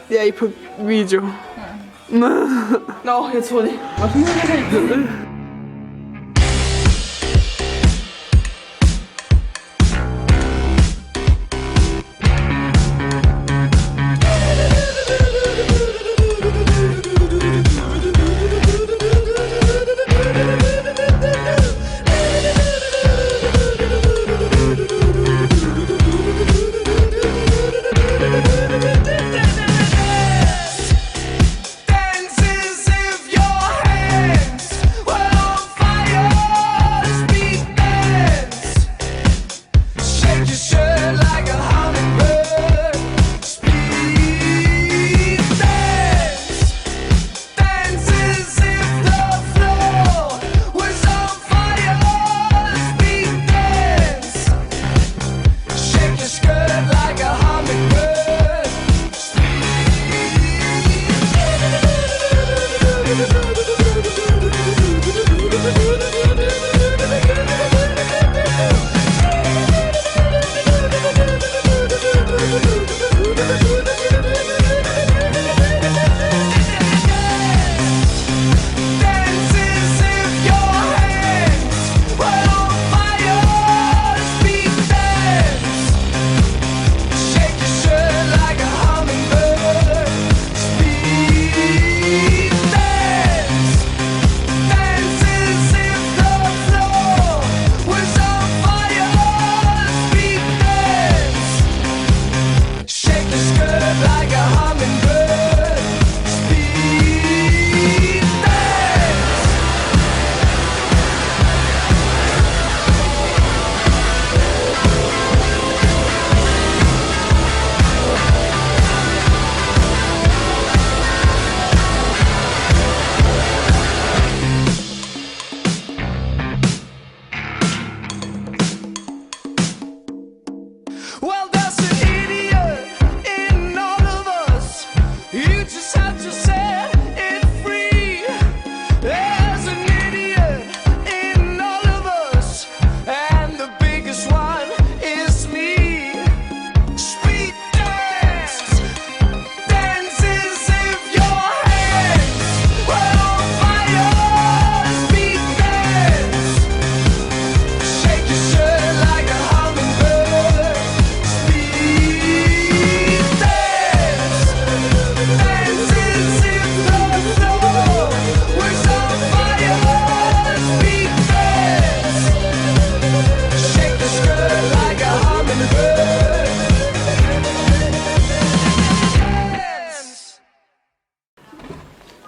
Jeg er ikke på video. Nå, jeg troede det.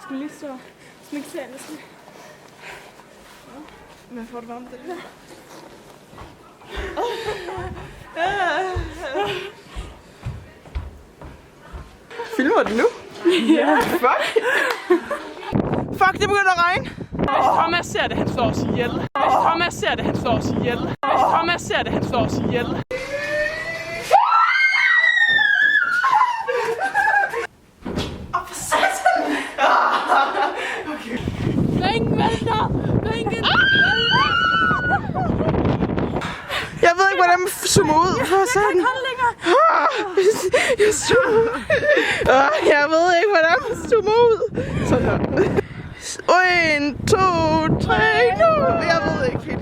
Skal lige så smikke til Andersen. Men får det varmt det der? Filmer du nu? Ja. Fuck. Fuck, det begynder at regne. Hvis Thomas ser det, han slår os ihjel. Hvis Thomas ser det, han slår os ihjel. Hvis Thomas ser det, han slår os ihjel. Bænken vælter! Bænken vælter! Jeg ved ikke, hvordan man zoomer ud for sådan. Jeg ved ikke, hvordan man zoomer ud. Sådan her. 1, 2, 3, nu. Jeg ved ikke helt.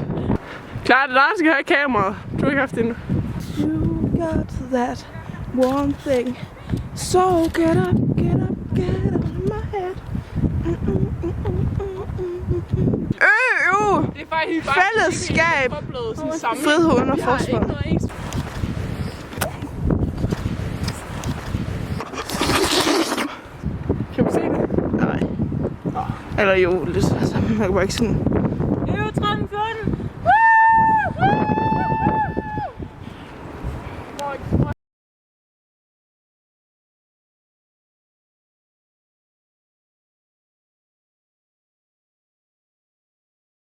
Klar, det er dig, der skal have kameraet. Du har ikke haft det endnu. You got that one thing. So get up, get up, get up my head. Det er faktisk Fællesskab. Frihed under forsvar. Kan du se det? Nej. Eller jo, lidt. Altså, man kan bare ikke sådan. EU-13 14!